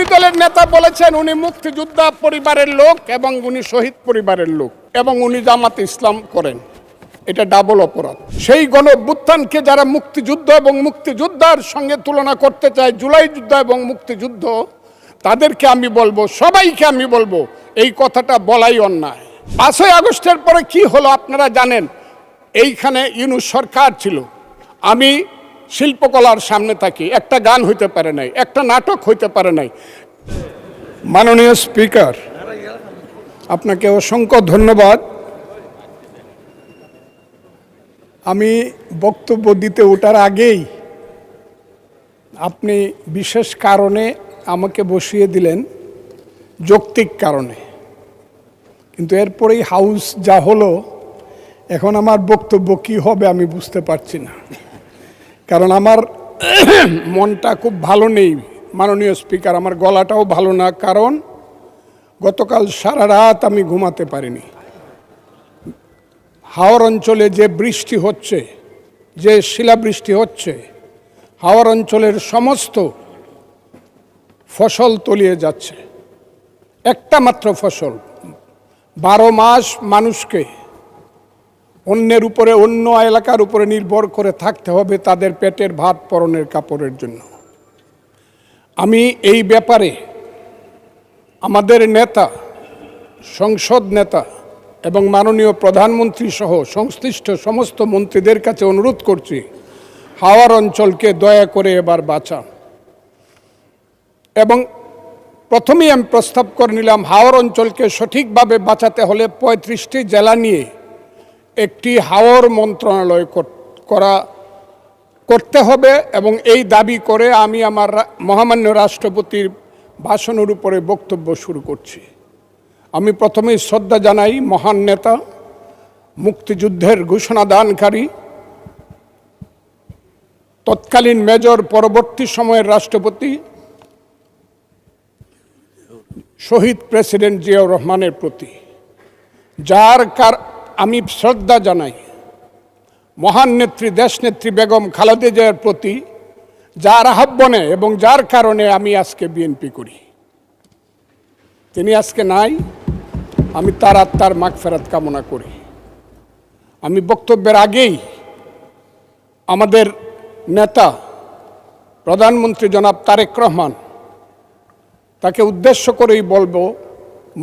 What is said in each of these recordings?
বিরোধী দলের নেতা বলেছেন উনি মুক্তিযোদ্ধা পরিবারের লোক এবং উনি শহীদ পরিবারের লোক এবং উনি জামাতে ইসলাম করেন। এটা ডাবল অপরাধ। সেই গণঅভ্যুত্থানকে যারা মুক্তিযুদ্ধ এবং মুক্তিযোদ্ধার সঙ্গে তুলনা করতে চায়, জুলাই যুদ্ধ এবং মুক্তিযুদ্ধ, তাদেরকে আমি বলবো, সবাইকে আমি বলবো, এই কথাটা বলাই অন্যায়। 5ই আগস্টের পরে কি হলো আপনারা জানেন। এইখানে ইউনূস সরকার ছিল, আমি শিল্পকলার সামনে থাকি, একটা গান হইতে পারে নাই, একটা নাটক হইতে পারে নাই। মাননীয় স্পিকার, আপনাকে অসংখ্য ধন্যবাদ। আমি বক্তব্য দিতে ওঠার আগেই আপনি বিশেষ কারণে আমাকে বসিয়ে দিলেন, যৌক্তিক কারণে। কিন্তু এরপরেই হাউস যা হলো, এখন আমার বক্তব্য কি হবে আমি বুঝতে পারছি না, কারণ আমার মনটা খুব ভালো নেই মাননীয় স্পিকার, আমার গলাটাও ভালো না, কারণ গতকাল সারা রাত আমি ঘুমাতে পারিনি। হাওর অঞ্চলে যে বৃষ্টি হচ্ছে, যে শিলাবৃষ্টি হচ্ছে, হাওর অঞ্চলের সমস্ত ফসল তলিয়ে যাচ্ছে। একটা মাত্র ফসল, 12 মাস মানুষকে অন্যের উপরে, অন্য এলাকার উপরে নির্ভর করে থাকতে হবে তাদের পেটের ভাত পরনের কাপড়ের জন্য। আমি এই ব্যাপারে আমাদের নেতা, সংসদ নেতা এবং মাননীয় প্রধানমন্ত্রী সহ সংশ্লিষ্ট সমস্ত মন্ত্রীদের কাছে অনুরোধ করছি, হাওর অঞ্চলকে দয়া করে এবার বাঁচান। এবং প্রথমেই আমি প্রস্তাব করে নিলাম, হাওর অঞ্চলকে সঠিকভাবে বাঁচাতে হলে 35টি জেলা নিয়ে একটি হাওর মন্ত্রণালয় করতে হবে এবং এই দাবি করে আমি আমার মহামান্য রাষ্ট্রপতির ভাষণের উপরে বক্তব্য শুরু করছি। আমি প্রথমেই শ্রদ্ধা জানাই মহান নেতা, মুক্তিযুদ্ধের ঘোষণাদানকারী, তৎকালীন মেজর, পরবর্তী সময়ের রাষ্ট্রপতি শহীদ প্রেসিডেন্ট জিয়াউর রহমানের প্রতি, আমি শ্রদ্ধা জানাই মহান নেত্রী, দেশনেত্রী বেগম খালেদা জিয়ার প্রতি, যার আহ্বানে এবং যার কারণে আমি আজকে বিএনপি করি। তিনি আজকে নাই, আমি তার আত্মার মাগফিরাত কামনা করি। আমি বক্তব্যের আগেই আমাদের নেতা প্রধানমন্ত্রী জনাব তারেক রহমান, তাকে উদ্দেশ্য করেই বলবো,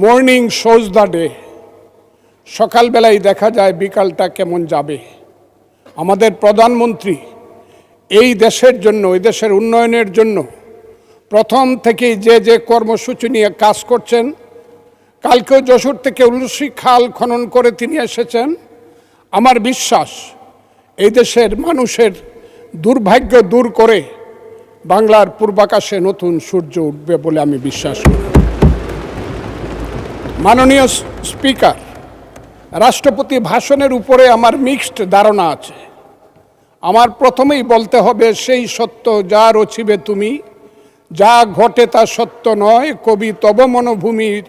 মর্নিং শোজ দ্য ডে। সকালবেলায় দেখা যায় বিকালটা কেমন যাবে। আমাদের প্রধানমন্ত্রী এই দেশের জন্য, এই দেশের উন্নয়নের জন্য প্রথম থেকেই যে কর্মসূচি নিয়ে কাজ করছেন, কালকেও যশোর থেকে উলসি খাল খনন করে তিনি এসেছেন। আমার বিশ্বাস এই দেশের মানুষের দুর্ভাগ্য দূর করে বাংলার পূর্বাকাশে নতুন সূর্য উঠবে বলে আমি বিশ্বাস করি। মাননীয় স্পিকার, রাষ্ট্রপতি ভাষণের উপরে আমার মিক্সড ধারণা আছে। আমার প্রথমেই বলতে হবে, সেই সত্য যা রচিবে তুমি, যা ঘটে তা সত্য নয়, কবি তব মনোভূমির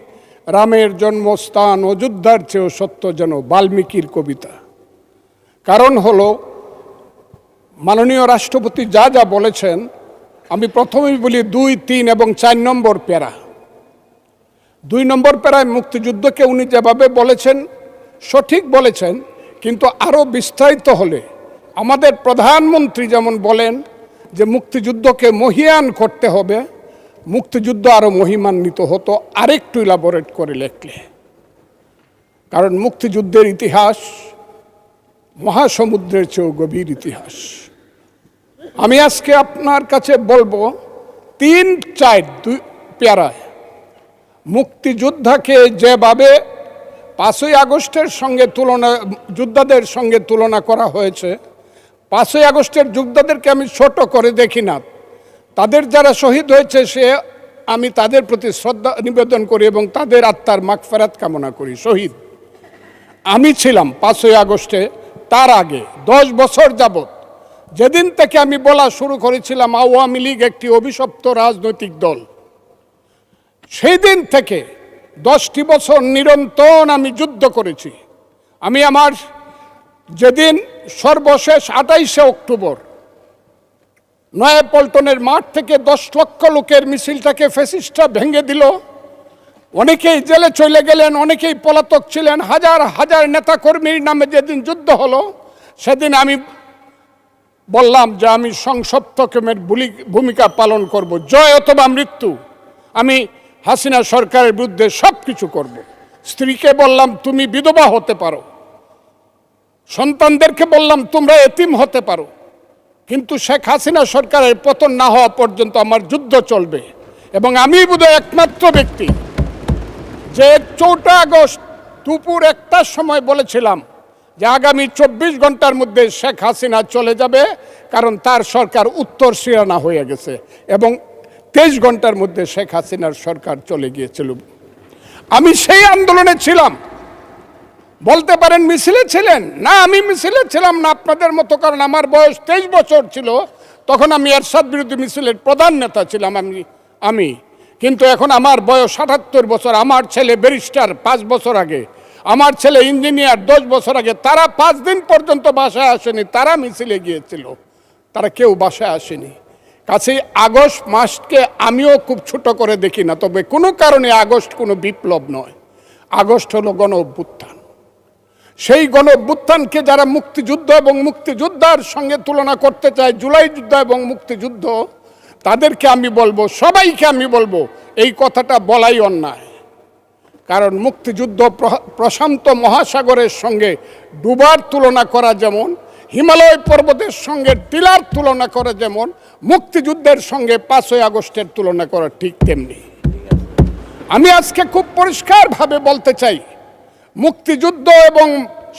রামের জন্মস্থান, অযোধ্যার চেয়েও সত্য যেন, বাল্মীকির কবিতা। কারণ হলো, মাননীয় রাষ্ট্রপতি যা যা বলেছেন, আমি প্রথমেই বলি 2, 3 এবং 4 নম্বর প্যারা। 2 নম্বর প্যারায় মুক্তিযুদ্ধকে উনি যেভাবে বলেছেন সঠিক বলেছেন, কিন্তু আরও বিস্তারিত হলে আমাদের প্রধানমন্ত্রী যেমন বলেন যে মুক্তিযুদ্ধকে মহিয়ান করতে হবে, মুক্তিযুদ্ধ আরও মহিমান্বিত হতো আরেকটু ইলাবোরেট করে লেখলে। কারণ মুক্তিযুদ্ধের ইতিহাস মহাসমুদ্রের চেয়েও গভীর ইতিহাস। আমি আজকে আপনার কাছে বলবো 3-4 প্যারায় মুক্তিযোদ্ধাকে যেভাবে 5ই আগস্টের সঙ্গে যোদ্ধাদের সঙ্গে তুলনা করা হয়েছে, 5ই আগস্টের যোদ্ধাদেরকে আমি ছোট করে দেখি না। তাদের যারা শহীদ হয়েছে আমি তাদের প্রতি শ্রদ্ধা নিবেদন করি এবং তাদের আত্মার মাগফিরাত কামনা করি। শহীদ আমি ছিলাম 5ই আগস্টে, তার আগে 10 বছর যাবৎ, যেদিন থেকে আমি বলা শুরু করেছিলাম আওয়ামী লীগ একটি অভিশপ্ত রাজনৈতিক দল, সেই দিন থেকে 10টি বছর নিরন্তর আমি যুদ্ধ করেছি। আমি যেদিন সর্বশেষ 28শে অক্টোবর নয়াপল্টনের মাঠ থেকে 10 লক্ষ লোকের মিছিলটাকে ফ্যাসিস্টরা ভেঙে দিল। অনেকেই জেলে চলে গেলেন, অনেকেই পলাতক ছিলেন। হাজার হাজার নেতাকর্মীর নামে যেদিন যুদ্ধ হলো, সেদিন আমি বললাম যে আমি সংসপ্তকের ভূমিকা পালন করব, জয় অথবা মৃত্যু। আমি হাসিনা সরকারের বিরুদ্ধে সব কিছু করব। স্ত্রীকে বললাম তুমি বিধবা হতে পারো, সন্তানদেরকে বললাম তোমরা এতিম হতে পারো, কিন্তু শেখ হাসিনা সরকারের পতন না হওয়া পর্যন্ত আমার যুদ্ধ চলবে। এবং আমি বোধহয় একমাত্র ব্যক্তি যে 4 আগস্ট দুপুর 1টার সময় বলেছিলাম যে আগামী 24 ঘন্টার মধ্যে শেখ হাসিনা চলে যাবে, কারণ তার সরকার উত্তর সিরানা হয়ে গেছে। এবং 23 ঘন্টার মধ্যে শেখ হাসিনার সরকার চলে গিয়েছিল। আমি সেই আন্দোলনে ছিলাম। বলতে পারেন মিছিলে ছিলেন না, আমি মিছিলে ছিলাম না আপনাদের মতো, কারণ আমার বয়স 23 বছর ছিল। তখন আমি এরশাদ বিরোধী মিছিলের প্রধান নেতা ছিলাম আমি কিন্তু এখন আমার বয়স 78 বছর। আমার ছেলে ব্যারিস্টার 5 বছর আগে, আমার ছেলে ইঞ্জিনিয়ার 10 বছর আগে। তারা 5 দিন পর্যন্ত বাসায় আসেনি, তারা মিছিলে গিয়েছিল, তারা কেউ বাসায় আসেনি। কাছেই আগস্ট মাসকে আমিও খুব ছোট করে দেখি না, তবে কোনো কারণে আগস্ট কোনো বিপ্লব নয়, আগস্ট হলো গণ অভ্যুত্থান। সেই গণ অভ্যুত্থানকে যারা মুক্তিযুদ্ধ এবং মুক্তিযোদ্ধার সঙ্গে তুলনা করতে চায়, জুলাই যুদ্ধ এবং মুক্তিযুদ্ধ, তাদেরকে আমি বলবো, সবাইকে আমি বলবো, এই কথাটা বলাই অন্যায়। কারণ মুক্তিযুদ্ধ প্রশান্ত মহাসাগরের সঙ্গে ডুবার তুলনা করা যেমন, হিমালয় পর্বতের সঙ্গে টিলার তুলনা করা যেমন, মুক্তিযুদ্ধের সঙ্গে 5ই আগস্টের তুলনা করা ঠিক তেমনি। আমি আজকে খুব পরিষ্কারভাবে বলতে চাই, মুক্তিযুদ্ধ এবং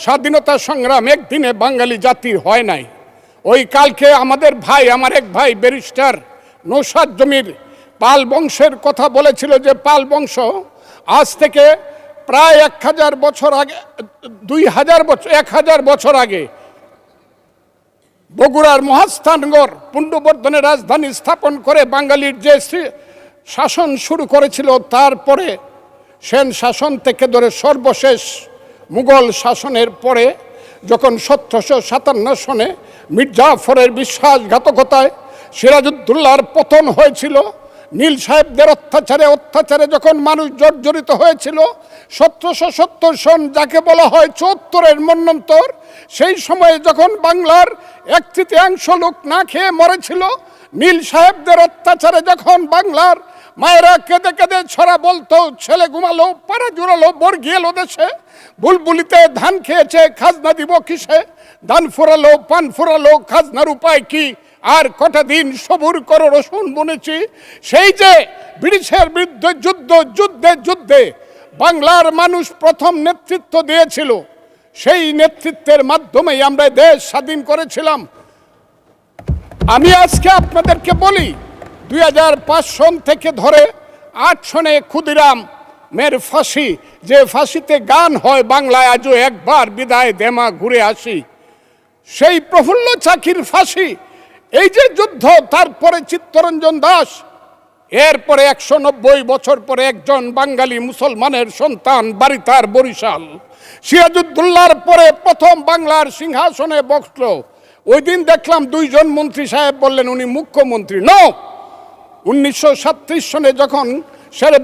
স্বাধীনতা সংগ্রাম একদিনে বাঙালি জাতির হয় নাই। ওই কালকে আমাদের ভাই, আমার এক ভাই ব্যারিস্টার নৌসাদ জমির পাল বংশের কথা বলেছিল যে পাল বংশ আজ থেকে প্রায় 1000 বছর আগে, 2000 বছর, 1000 বছর আগে বগুড়ার মহাস্থানগড় পুণ্ড্রবর্ধনের রাজধানী স্থাপন করে বাঙালির যে শাসন শুরু করেছিল, তারপরে সেন শাসন থেকে ধরে সর্বশেষ মুঘল শাসনের পরে যখন 1757 সনে মির্জাফরের বিশ্বাসঘাতকতায় সিরাজউদ্দৌলার পতন হয়েছিল, নীল সাহেবদের অত্যাচারে যখন মানুষ জর্জরিত হয়েছিল, 1770 সন যাকে বলা হয় 74-এর মন্বন্তর, সেই সময়ে যখন বাংলার 1/3 লোক না খেয়ে মরেছিল, নীল সাহেবদের অত্যাচারে যখন বাংলার মায়েরা কেঁদে কেঁদে ছড়া বলতো, ছেলে ঘুমালো, পাড়া জুড়ালো, বর্গি এলো দেশে, বুলবুলিতে ধান খেয়েছে, খাজনা দিব কিসে, ধান ফুরালো, পান ফুরালো, খাজনার উপায় কি, আর কটা দিন সবুর করো রসুন বুনেছি। সেই যে ব্রিটিশের বিরুদ্ধে যুদ্ধে বাংলার মানুষ প্রথম নেতৃত্ব দিয়েছিল, সেই নেতৃত্বের মাধ্যমেই আমরা দেশ স্বাধীন করেছিলাম। আমি আজকে আপনাদেরকে বলি, 2005 সন থেকে ধরে 8 সনে ক্ষুদিরাম মের ফাঁসি, যে ফাঁসিতে গান হয় বাংলায় আজও একবার বিদায় দেমা ঘুরে আসি, সেই প্রফুল্ল চাকির ফাঁসি, এই যে যুদ্ধ, তারপরে চিত্তরঞ্জন দাস, এরপরে 190 বছর পরে একজন বাঙালি মুসলমানের সন্তান, বাড়ি তার বরিশাল, সিরাজউদ্দৌলার পরে প্রথম বাংলার সিংহাসনে বসলো। ওই দিন দেখলাম 2 জন মন্ত্রী সাহেব বললেন উনি মুখ্যমন্ত্রী। 1937 সনে যখন শেরে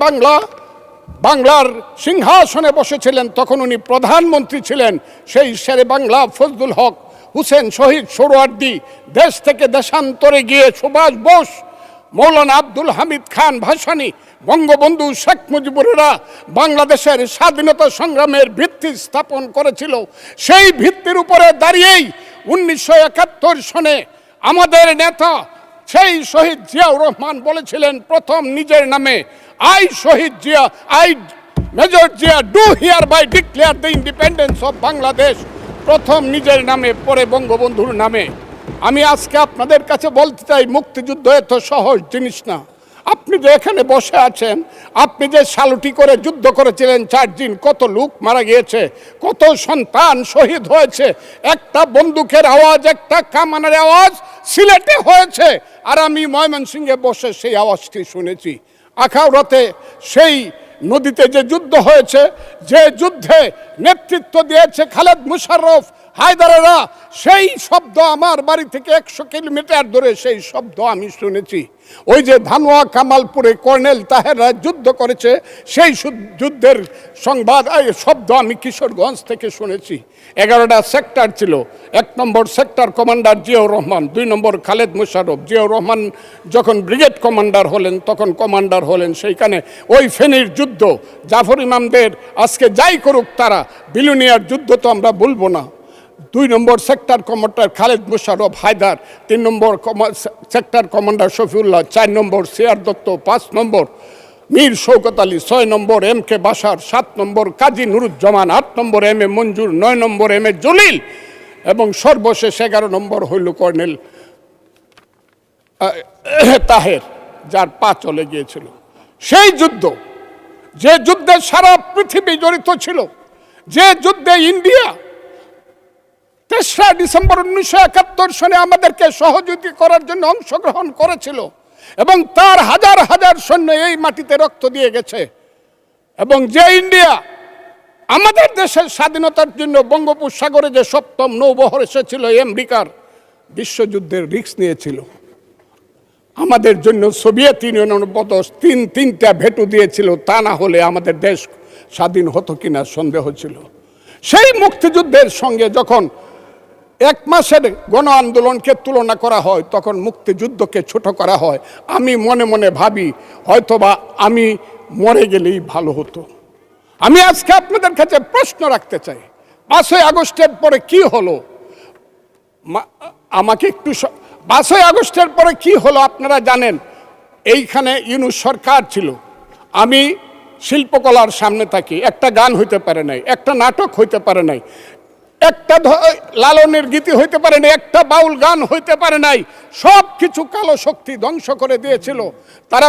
বাংলার সিংহাসনে বসেছিলেন, তখন উনি প্রধানমন্ত্রী ছিলেন। সেই শেরে বাংলা ফজলুল হক, হুসেন শহীদ সোহরাওয়ার্দী, দেশ থেকে দেশান্তরে গিয়ে সুভাষ বোস, মৌলানা আব্দুল হামিদ খান ভাসানী, বঙ্গবন্ধু শেখ মুজিবুরেরা বাংলাদেশের স্বাধীনতা সংগ্রামের ভিত্তি স্থাপন করেছিল। সেই ভিত্তির উপরে দাঁড়িয়েই 1971 সনে আমাদের নেতা সেই শহীদ জিয়াউর রহমান বলেছিলেন প্রথম নিজের নামে, I Shahid Zia, I major Zia do hereby declare the independence of Bangladesh, প্রথম নিজের নামে, পরে বঙ্গবন্ধুর নামে। আমি আজকে আপনাদের কাছে বলতে চাই, মুক্তিযুদ্ধ এত সহজ জিনিস না। আপনি যে এখানে বসে আছেন, আপনি যে সালুটি করে যুদ্ধ করেছিলেন 4 দিন, কত লোক মারা গিয়েছে, কত সন্তান শহীদ হয়েছে, একটা বন্দুকের আওয়াজ, একটা কামানের আওয়াজ সিলেটে হয়েছে, আর আমি ময়মনসিংহে বসে সেই আওয়াজটি শুনেছি। আখাউড়াতে সেই নদীতে যে যুদ্ধ হয়েছে, যে যুদ্ধে নেতৃত্ব দিয়েছে খালেদ মুশাররফ, হায়দারেরা সেই শব্দ আমার বাড়ি থেকে 100 কিলোমিটার দূরে সেই শব্দ আমি শুনেছি। ওই যে ধানোয়া কামালপুরে কর্নেল তাহেররা যুদ্ধ করেছে সেই যুদ্ধের সংবাদ শব্দ আমি কিশোরগঞ্জ থেকে শুনেছি। 11টা সেক্টর ছিল। 1 নম্বর সেক্টর কমান্ডার জিয়াউর রহমান, 2 নম্বর খালেদ মোশাররফ। জিয়াউর রহমান যখন ব্রিগেড কমান্ডার হলেন তখন কমান্ডার হলেন সেইখানে। ওই ফেনীর যুদ্ধ, জাফর ইমামদের আজকে যাই করুক তারা, বিলুনিয়ার যুদ্ধ তো আমরা বলবো না। 2 নম্বর সেক্টর কমান্ডার খালেদ মোশাররফ হায়দার, 3 নম্বর সেক্টর কমান্ডার শফিউল্লাহ, 4 নম্বর সিআর দত্ত, 5 নম্বর মীর শৌকত আলী, 6 নম্বর MK বাশার, 7 নম্বর কাজী নুরুজ্জামান, 8 নম্বর MA মঞ্জুর, 9 নম্বর MA জলিল এবং সর্বশেষ 11 নম্বর হইল কর্নেল তাহের, যার পা চলে গিয়েছিল। সেই যুদ্ধ, যে যুদ্ধে সারা পৃথিবী জড়িত ছিল, যে যুদ্ধে ইন্ডিয়া 3রা ডিসেম্বর 1971 সনে আমাদেরকে সহযোগিতা করার জন্য অংশগ্রহণ করেছিল এবং তার হাজার হাজার সৈন্য এই মাটিতে রক্ত দিয়ে গেছে, এবং যে ইন্ডিয়া আমাদের দেশের স্বাধীনতার জন্য বঙ্গোপসাগরে যে 7ম নৌবহর এসেছিল আমেরিকার, বিশ্বযুদ্ধের রিস্ক নিয়েছিল আমাদের জন্য। সোভিয়েত ইউনিয়নের মতো 3টা ভেটু দিয়েছিল, তা না হলে আমাদের দেশ স্বাধীন হতো কিনা সন্দেহ ছিল। সেই মুক্তিযুদ্ধের সঙ্গে যখন 1 মাসের গণ আন্দোলনকে তুলনা করা হয় তখন মুক্তিযুদ্ধকে ছোট করা হয়। আমি মনে মনে ভাবি হয়তোবা আমি মরে গেলেই ভালো হতো। আমি আজকে আপনাদের কাছে প্রশ্ন রাখতে চাই, 5ই আগস্টের পরে কি হলো? আমাকে একটু 5ই আগস্টের পরে কি হলো আপনারা জানেন। এইখানে ইউনূস সরকার ছিল, আমি শিল্পকলার সামনে থাকি। একটা গান হইতে পারে নাই, একটা নাটক হইতে পারে নাই, একটা লালনের গীতি হইতে পারে নাই, একটা বাউল গান হইতে পারে নাই। সব কিছু কালো শক্তি ধ্বংস করে দিয়েছিল। তারা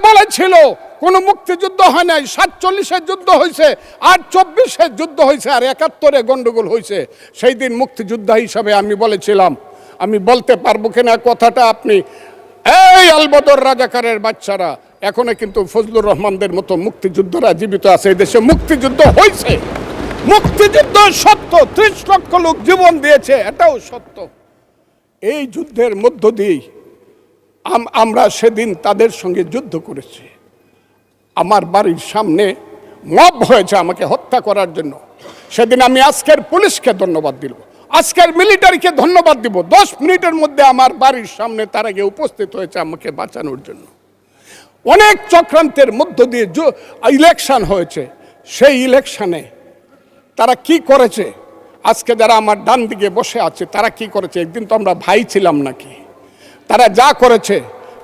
বলেছিল কোনো মুক্তিযুদ্ধ হয় নাই, 47-এর যুদ্ধ হয়েছে, আর 24-এর যুদ্ধ হয়েছে, আর 71-এ গন্ডগোল হয়েছে। সেই দিন মুক্তিযোদ্ধা হিসাবে আমি বলেছিলাম, আমি বলতে পারবো কিনা কথাটা আপনি, এই আলবদর রাজাকারের বাচ্চারা, এখনো কিন্তু ফজলুর রহমানদের মতো মুক্তিযোদ্ধারা জীবিত আছে। এই দেশে মুক্তিযুদ্ধ হয়েছে, মুক্তিযুদ্ধ সত্য, 30 লক্ষ লোক জীবন দিয়েছে, এটাও সত্য। এই যুদ্ধের মধ্য দিয়েই আমরা সেদিন তাদের সঙ্গে যুদ্ধ করেছি। আমার বাড়ির সামনে মব হয়েছে আমাকে হত্যা করার জন্য। সেদিন আমি আজকের পুলিশকে ধন্যবাদ দিব, আজকের মিলিটারিকে ধন্যবাদ দিব। 10 মিনিটের মধ্যে আমার বাড়ির সামনে তারা গিয়ে উপস্থিত হয়েছে আমাকে বাঁচানোর জন্য। অনেক চক্রান্তের মধ্য দিয়ে ইলেকশন হয়েছে। সেই ইলেকশনে তারা কি করেছে, আজকে যারা আমার ডান দিকে বসে আছে তারা কি করেছে? একদিন তো আমরা ভাই ছিলাম নাকি? তারা যা করেছে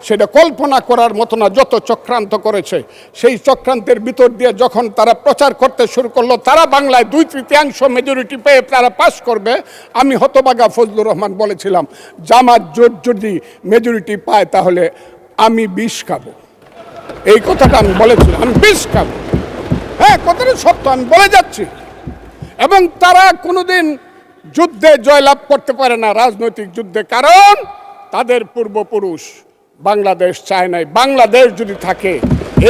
সেটা কল্পনা করার মতো না। যত চক্রান্ত করেছে, সেই চক্রান্তের ভিতর দিয়ে যখন তারা প্রচার করতে শুরু করলো তারা বাংলায় 2/3 মেজরিটি পেয়ে তারা পাস করবে, আমি হতভাগা ফজলুর রহমান বলেছিলাম জামাত জোট যদি মেজরিটি পায় তাহলে আমি বিষ খাবো। এই কথাটা আমি বলেছিলাম, আমি বিষ খাবো। হ্যাঁ, কথাটা সত্য, আমি বলে যাচ্ছি। এবং তারা কোনোদিন যুদ্ধে জয়লাভ করতে পারে না, রাজনৈতিক যুদ্ধে, কারণ তাদের পূর্বপুরুষ বাংলাদেশ চায় নাই। বাংলাদেশ যদি থাকে,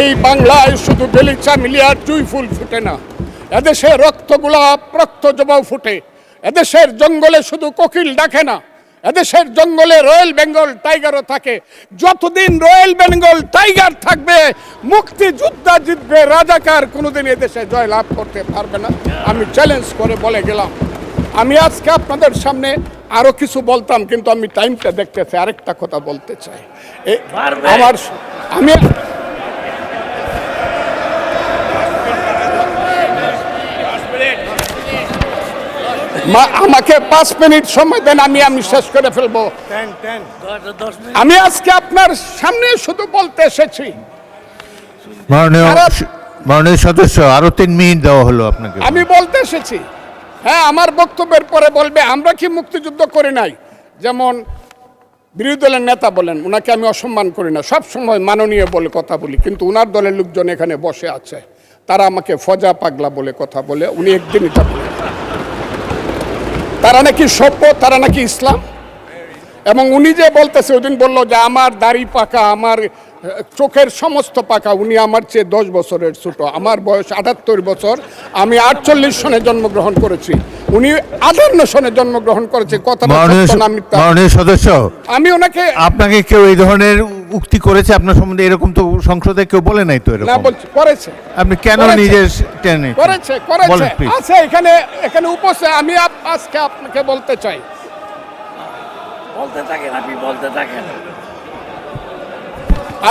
এই বাংলায় শুধু বেলিচা মিলিয়ার জুই ফুল ফুটে না, এদেশে রক্ত গোলাপ, রক্ত জবাও ফুটে। এদেশের জঙ্গলে শুধু কোকিল ডাকে না, এদেশের জঙ্গলে রয়্যাল বেঙ্গল টাইগারও থাকে। যতদিন রয়্যাল বেঙ্গল টাইগার থাকবে, মুক্তিযোদ্ধা জিতবে, রাজাকার কোনোদিন এদেশে জয় লাভ করতে পারবে না। আমি চ্যালেঞ্জ করে বলে গেলাম। আমি আজকে আপনাদের সামনে আরো কিছু বলতাম, কিন্তু আমি টাইমটা দেখতেছি, আরেকটা কথা বলতে চাই। আমাকে 5 মিনিট সময় দেন, আমি শেষ করে ফেলবো। আমি আজকে আপনার সামনে শুধু বলতে এসেছি, মাননীয় সদস্য, আরো 3 মিনিট দেওয়া হলো আপনাকে। আমি বলতে এসেছি, হ্যাঁ, আমার বক্তব্যের পরে বলবে আমরা কি মুক্তিযুদ্ধ করি নাই। যেমন বিরোধী দলের নেতা বলেন, ওনাকে আমি অসম্মান করি না, সব সময় মাননীয় বলে কথা বলি, কিন্তু ওনার দলের লোকজন এখানে বসে আছে, তারা আমাকে ফজা পাগলা বলে কথা বলে। উনি একদিন এটা বলেন তারা নাকি সভ্য, তারা নাকি ইসলাম। এবং উনি যে বলতেছে, ওই দিন বললো যে আমার দাড়ি পাকা, আমার চোখের সমস্ত পাকা। উনি আমার চেয়ে 10 বছরের ছোট। আমার বয়স 78 বছর। আমি 48 সনে জন্মগ্রহণ করেছি, উনি 58 সনে জন্মগ্রহণ করেছে। কথাটা সত্য না মিথ্যা? মাননীয় সদস্য, আমি ওনাকে আপনাকে কেউ এই ধরনের উক্তি করেছে আপনার সম্বন্ধে? এরকম তো সংসদে কেউ বলে নাই তো না এরকম। বলছি করেছে, আপনি কেন করেছে। নিজের টেনে করেছে বলেন, please। আছে এখানে উপস্থিত। আমি আজকে আপনাকে বলতে চাই, বলতে থাকেন, আপনি বলতে থাকেন।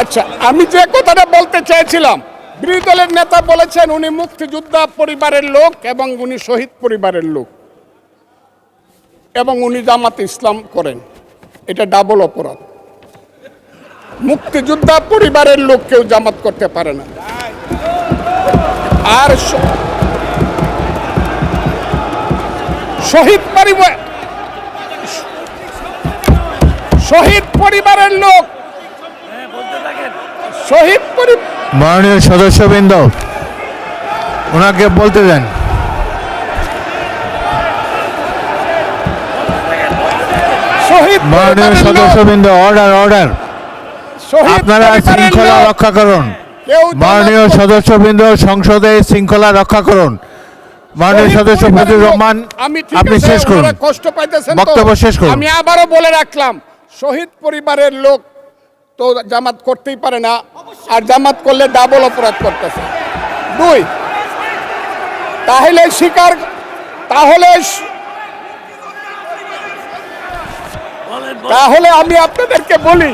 আচ্ছা, আমি যে কথাটা বলতে চেয়েছিলাম, বিরোধী দলের নেতা বলেছেন উনি মুক্তিযোদ্ধা পরিবারের লোক এবং উনি শহীদ পরিবারের লোক এবং উনি জামাতে ইসলাম করেন। এটা ডাবল অপরাধ। মুক্তিযোদ্ধা পরিবারের লোক কেউ জামাত করতে পারে না। আর শহীদ পরিবারের লোক, শহীদ পরিবার, মাননীয় সদস্যবৃন্দ, ওনাকে বলতে দেন। শহীদ মাননীয় পরিবারের লোক, সদস্যবৃন্দ, অর্ডার। শহীদ আপনারা পরিবারের শৃঙ্খলা লোক, রক্ষা করুন। কেউ মাননীয় জামাত সদস্যবৃন্দ, সংসদে শৃঙ্খলা রক্ষা করুন। মাননীয় শহীদ সদস্য পরিবারের ফজলুর লোক। রহমান, আমি ঠিক আপনি আছে, শেষ করুন। ওনারা কষ্ট পাইতেছেন তো। বক্তব্য শেষ করুন। আমি আবারও বলে রাখলাম, শহীদ পরিবারের লোক তো জামাত করতেই পারে না, আর জামাত করলে ডাবল অপরাধ করতেছে। 2, তাহলে আমি আপনাদেরকে বলি,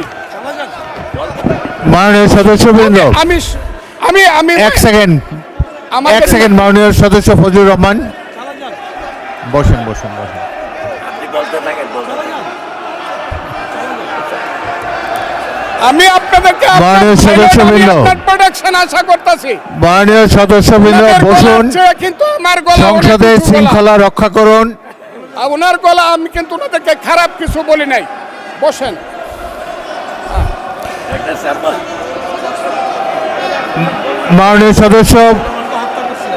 মাননীয় সদস্যবৃন্দ, আমি আমি আমি এক সেকেন্ড আমাদের মাননীয় সদস্য ফজলুর রহমান, বসেন। আপনি বলতে থাকেন, বলতে থাকেন। আমি আপনাদেরকে মাননীয় সদস্যবৃন্দ, প্রোডাকশন আশা করতেছি। মাননীয় সদস্যবৃন্দ, বসুন। কিন্তু আমার গলা সংসদে শৃঙ্খলা রক্ষা করুন। ওনার গলা, আমি কিন্তু ওনাদেরকে খারাপ কিছু বলি নাই। বসেন। একটা স্যাম্পল। মাননীয় সদস্য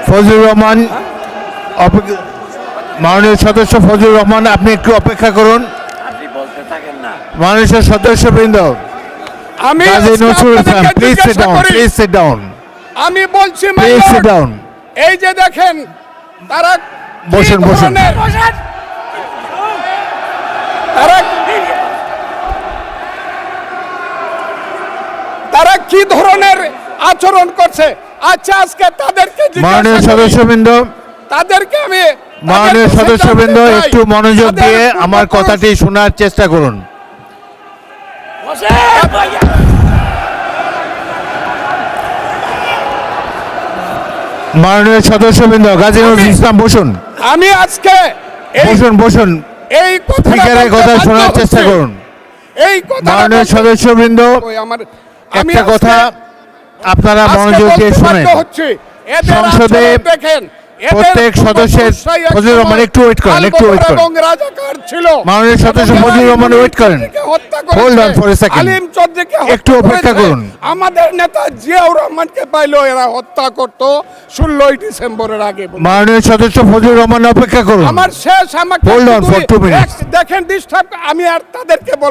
ফজলুর রহমান, মাননীয় সদস্য ফজলুর রহমান, আপনি একটু অপেক্ষা করুন। আপনি বলতে থাকেন না। মাননীয় সদস্যবৃন্দ, আমি কাজী আজকে নজরুল ইসলাম, আপনাদেরকে প্লিজ সিট জিজ্ঞাসা ডাউন, করি, প্লিজ সিট ডাউন, আমি বলছি my please sit lord, down. এই যে দেখেন তারা বসুন। তারা কি ধরনের আচরণ করছে। আচ্ছা, আজকে তাদেরকে মাননীয় জিজ্ঞাসা করি, সদস্যবৃন্দ, তাদেরকে আমি মাননীয় তাদের সদস্যবৃন্দ, সিদ্ধান্ত চাই। একটু মনোযোগ তাদের দিয়ে আমার পূর্বপুরুষ- কথাটি শোনার চেষ্টা করুন। বসেন, ভাইয়া। মাননীয় সদস্যবৃন্দ, কাজী নজরুল ইসলাম, বসুন। আমি আজকে বসুন। এই কথাটা স্পিকারের বলতে কথা বাধ্য শোনার হচ্ছি। চেষ্টা করুন। এই কথা মাননীয় সদস্যবৃন্দ, একটা কথা আপনারা মনোযোগ দিয়ে শুনেন। সংসদে প্রত্যেক সদস্যের, ফজলুর রহমান একটু ওয়েট করেন। মাননীয় সদস্য ফজলুর রহমান ওয়েট করেন। Hold on for a second. একটু অপেক্ষা করুন। আমাদের নেতা জিয়াউর রহমানকে পাইলো এরা হত্যা করতো 16 ডিসেম্বরের আগে। মাননীয় সদস্য ফজলুর রহমান অপেক্ষা করুন। আমার শেষ, আমাকে Hold on for 2 minutes. দেখেন ডিস্টার্ব, আমি আর তাদেরকে বল